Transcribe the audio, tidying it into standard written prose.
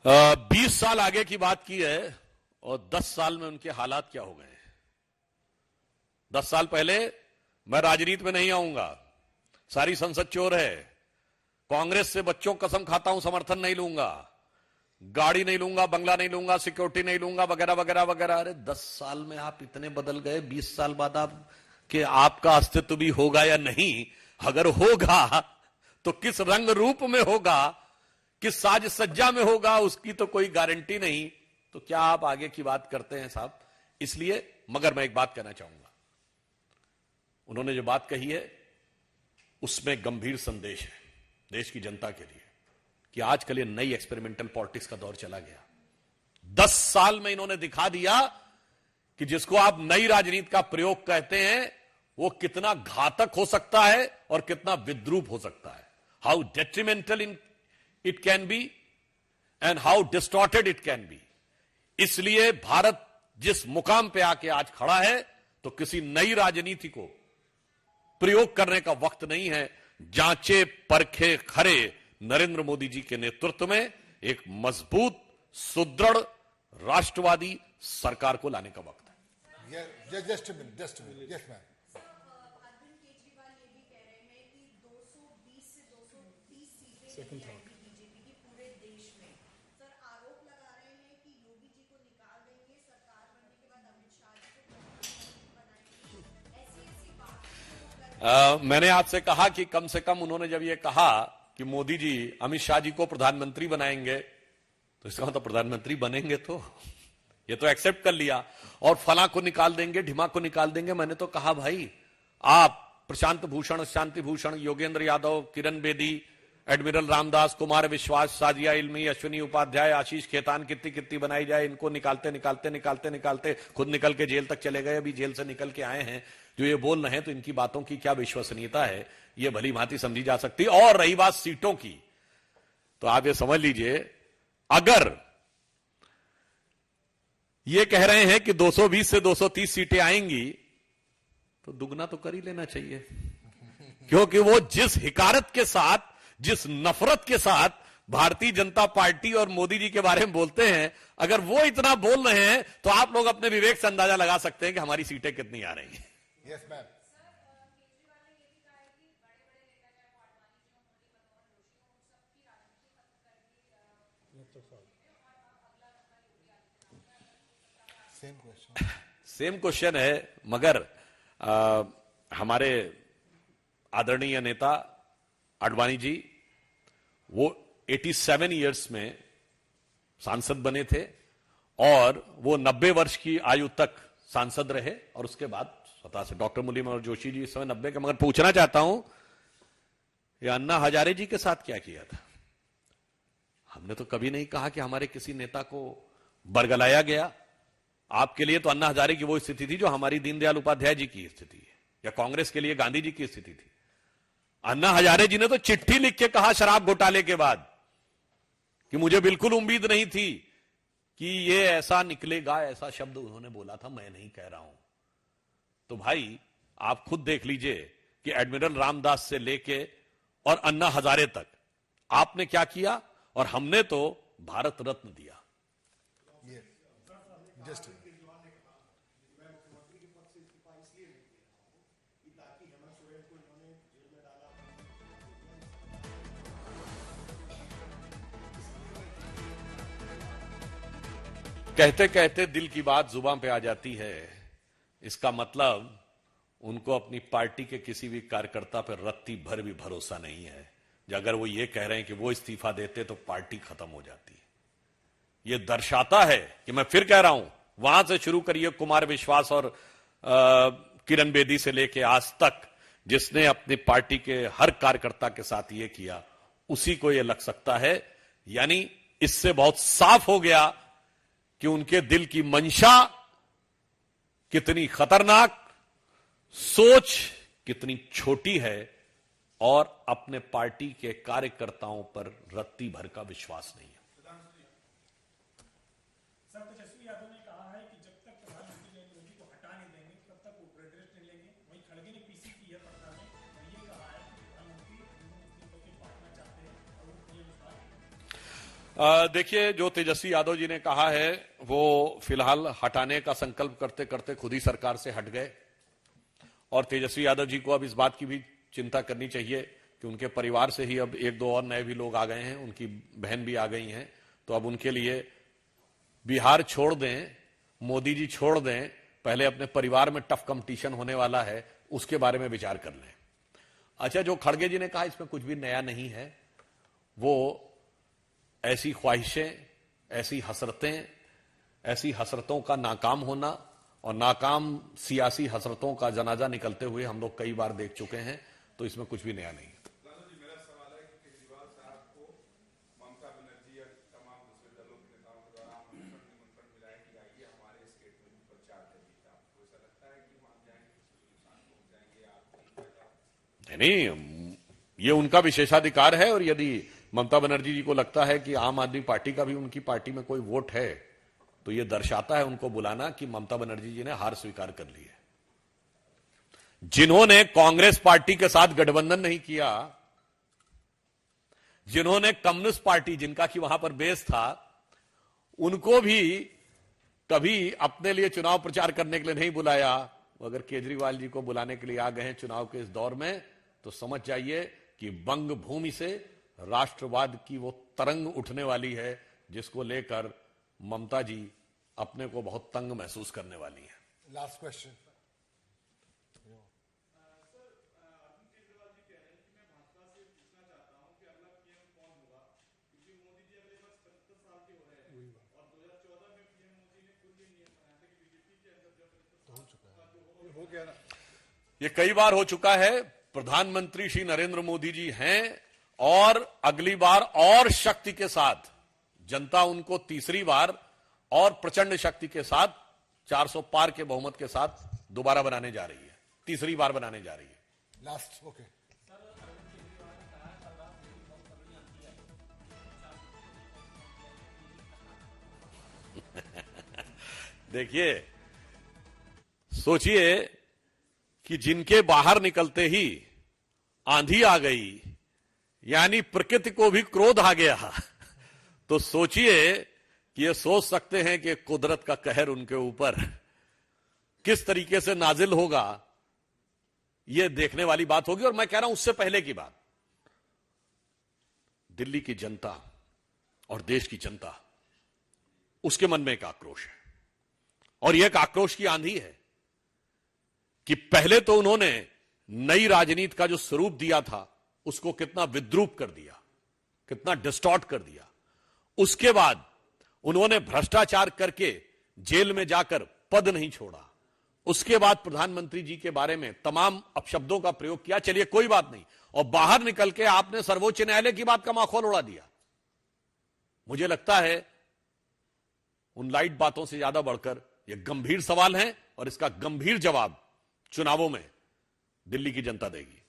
20 साल आगे की बात की है और 10 साल में उनके हालात क्या हो गए। 10 साल पहले मैं राजनीति में नहीं आऊंगा, सारी संसद चोर है, कांग्रेस से बच्चों कसम खाता हूं समर्थन नहीं लूंगा, गाड़ी नहीं लूंगा, बंगला नहीं लूंगा, सिक्योरिटी नहीं लूंगा, वगैरह वगैरह वगैरह। अरे 10 साल में आप इतने बदल गए, 20 साल बाद आप कि आपका अस्तित्व भी होगा या नहीं, अगर होगा तो किस रंग रूप में होगा, किस साज सज्जा में होगा, उसकी तो कोई गारंटी नहीं। तो क्या आप आगे की बात करते हैं साहब। इसलिए मगर मैं एक बात कहना चाहूंगा, उन्होंने जो बात कही है उसमें गंभीर संदेश है देश की जनता के लिए कि आजकल ये नई एक्सपेरिमेंटल पॉलिटिक्स का दौर चला गया। 10 साल में इन्होंने दिखा दिया कि जिसको आप नई राजनीति का प्रयोग कहते हैं वो कितना घातक हो सकता है और कितना विद्रूप हो सकता है। How detrimental it can be and how distorted it can be. इसलिए भारत जिस मुकाम पे आके आज खड़ा है तो किसी नई राजनीति को प्रयोग करने का वक्त नहीं है। जांचे परखे खरे नरेंद्र मोदी जी के नेतृत्व में एक मजबूत सुदृढ़ राष्ट्रवादी सरकार को लाने का वक्त है। Just a minute. Yes, ma'am. Arvind Kejriwal ये भी कह रहे हैं कि 220 से 230 सीटें मिल जाएंगी बीजेपी की पूरे देश में। सर आरोप लगा रहे हैं कि योगी जी को निकाल देंगे, सरकार बनने के बाद अमित शाह जी को प्रधानमंत्री बनाएंगे, ऐसी बात। मैंने आपसे कहा कि कम से कम उन्होंने जब ये कहा कि मोदी जी अमित शाह जी को प्रधानमंत्री बनाएंगे तो इसका मतलब प्रधानमंत्री बनेंगे, तो ये तो एक्सेप्ट कर लिया। और फला को निकाल देंगे, ढिमा को निकाल देंगे। मैंने तो कहा भाई आप प्रशांत भूषण, शांति भूषण, योगेंद्र यादव, किरण बेदी, एडमिरल रामदास, कुमार विश्वास, साजिया इल्मी, अश्विनी उपाध्याय, आशीष खेतान, कितनी कितनी बनाई जाए, इनको निकालते निकालते निकालते निकालते खुद निकल के जेल तक चले गए, अभी जेल से निकल के आए हैं। जो ये बोल रहे हैं तो इनकी बातों की क्या विश्वसनीयता है ये भली भांति समझी जा सकती। और रही बात सीटों की, तो आप ये समझ लीजिए अगर ये कह रहे हैं कि 220 से 230 सीटें आएंगी तो दुगना तो कर ही लेना चाहिए, क्योंकि वो जिस हिकारत के साथ, जिस नफरत के साथ भारतीय जनता पार्टी और मोदी जी के बारे में बोलते हैं, अगर वो इतना बोल रहे हैं तो आप लोग अपने विवेक से अंदाजा लगा सकते हैं कि हमारी सीटें कितनी आ रही हैं। Yes, ma'am. Same question. Same question है, मगर हमारे आदरणीय नेता आडवाणी जी वो 87 इयर्स में सांसद बने थे और वो 90 वर्ष की आयु तक सांसद रहे और उसके बाद स्वतः से डॉक्टर मुरली मनोहर जोशी जी इस समय 90 के। मगर पूछना चाहता हूं ये अन्ना हजारे जी के साथ क्या किया था। हमने तो कभी नहीं कहा कि हमारे किसी नेता को बरगलाया गया। आपके लिए तो अन्ना हजारे की वो स्थिति थी जो हमारी दीनदयाल उपाध्याय जी की स्थिति है, या कांग्रेस के लिए गांधी जी की स्थिति थी। अन्ना हजारे जी ने तो चिट्ठी लिख के कहा शराब घोटाले के बाद कि मुझे बिल्कुल उम्मीद नहीं थी कि ये ऐसा निकलेगा, ऐसा शब्द उन्होंने बोला था, मैं नहीं कह रहा हूं। तो भाई आप खुद देख लीजिए कि एडमिरल रामदास से लेके और अन्ना हजारे तक आपने क्या किया और हमने तो भारत रत्न दिया। Just a minute. कहते कहते दिल की बात जुबान पे आ जाती है। इसका मतलब उनको अपनी पार्टी के किसी भी कार्यकर्ता पर रत्ती भर भी भरोसा नहीं है। अगर वो ये कह रहे हैं कि वो इस्तीफा देते तो पार्टी खत्म हो जाती है। ये दर्शाता है कि मैं फिर कह रहा हूं, वहां से शुरू करिए कुमार विश्वास और किरण बेदी से लेके आज तक जिसने अपनी पार्टी के हर कार्यकर्ता के साथ ये किया, उसी को ये लग सकता है। यानी इससे बहुत साफ हो गया कि उनके दिल की मंशा कितनी खतरनाक, सोच कितनी छोटी है और अपने पार्टी के कार्यकर्ताओं पर रत्ती भर का विश्वास नहीं है। सर तेजस्वी यादव ने कहा है कि जब तक प्रधानमंत्री नरेंद्र मोदी को हटा नहीं देंगे तब तक वो ब्रेड रेस्ट नहीं लेंगे। वहीं खड़गे ने पीसी की है पटना में और ये कहा है कि प्रधानमंत्री मुस्लिम को पार्टनर चाहते हैं और वो ये देखिए, जो तेजस्वी यादव जी ने कहा है वो फिलहाल हटाने का संकल्प करते करते खुद ही सरकार से हट गए। और तेजस्वी यादव जी को अब इस बात की भी चिंता करनी चाहिए कि उनके परिवार से ही अब एक दो और नए भी लोग आ गए हैं, उनकी बहन भी आ गई हैं। तो अब उनके लिए बिहार छोड़ दें, मोदी जी छोड़ दें, पहले अपने परिवार में टफ कंपटीशन होने वाला है, उसके बारे में विचार कर लें। अच्छा, जो खड़गे जी ने कहा इसमें कुछ भी नया नहीं है, वो ऐसी ख्वाहिशें, ऐसी हसरतों का नाकाम होना और नाकाम सियासी हसरतों का जनाजा निकलते हुए हम लोग कई बार देख चुके हैं, तो इसमें कुछ भी नया नहीं है। मेरा सवाल है कि केजरीवाल साहब को ममता बनर्जी या तमाम दूसरे दलों के नेताओं के द्वारा निमंत्रण मिला है कि आइए हमारे स्टेट में प्रचार करिए। आपको ऐसा लगता है कि वहां जाएंगे नुकसान पहुंच जाएंगे आप? नहीं, ये उनका विशेषाधिकार है। और यदि ममता बनर्जी जी को लगता है कि आम आदमी पार्टी का भी उनकी पार्टी में कोई वोट है, तो ये दर्शाता है उनको बुलाना कि ममता बनर्जी जी ने हार स्वीकार कर ली है। जिन्होंने कांग्रेस पार्टी के साथ गठबंधन नहीं किया, जिन्होंने कम्युनिस्ट पार्टी, जिनका कि वहां पर बेस था, उनको भी कभी अपने लिए चुनाव प्रचार करने के लिए नहीं बुलाया। अगर केजरीवाल जी को बुलाने के लिए आ गए हैं चुनाव के इस दौर में, तो समझ जाइए कि बंग भूमि से राष्ट्रवाद की वो तरंग उठने वाली है जिसको लेकर ममता जी अपने को बहुत तंग महसूस करने वाली है। Last question. ये कई बार हो चुका है। प्रधानमंत्री श्री नरेंद्र मोदी जी हैं और अगली बार और शक्ति के साथ जनता उनको तीसरी बार और प्रचंड शक्ति के साथ 400 पार के बहुमत के साथ दोबारा बनाने जा रही है, तीसरी बार बनाने जा रही है। Last, okay. देखिए, सोचिए कि जिनके बाहर निकलते ही आंधी आ गई, यानी प्रकृति को भी क्रोध आ गया, तो सोचिए कि ये सोच सकते हैं कि कुदरत का कहर उनके ऊपर किस तरीके से नाजिल होगा। ये देखने वाली बात होगी। और मैं कह रहा हूं उससे पहले की बात, दिल्ली की जनता और देश की जनता, उसके मन में एक आक्रोश है और यह एक आक्रोश की आंधी है कि पहले तो उन्होंने नई राजनीति का जो स्वरूप दिया था उसको कितना विद्रूप कर दिया, कितना डिस्टॉर्ट कर दिया। उसके बाद उन्होंने भ्रष्टाचार करके जेल में जाकर पद नहीं छोड़ा। उसके बाद प्रधानमंत्री जी के बारे में तमाम अपशब्दों का प्रयोग किया। चलिए कोई बात नहीं, और बाहर निकल के आपने सर्वोच्च न्यायालय की बात का माखौल उड़ा दिया। मुझे लगता है उन लाइट बातों से ज्यादा बढ़कर यह गंभीर सवाल है और इसका गंभीर जवाब चुनावों में दिल्ली की जनता देगी।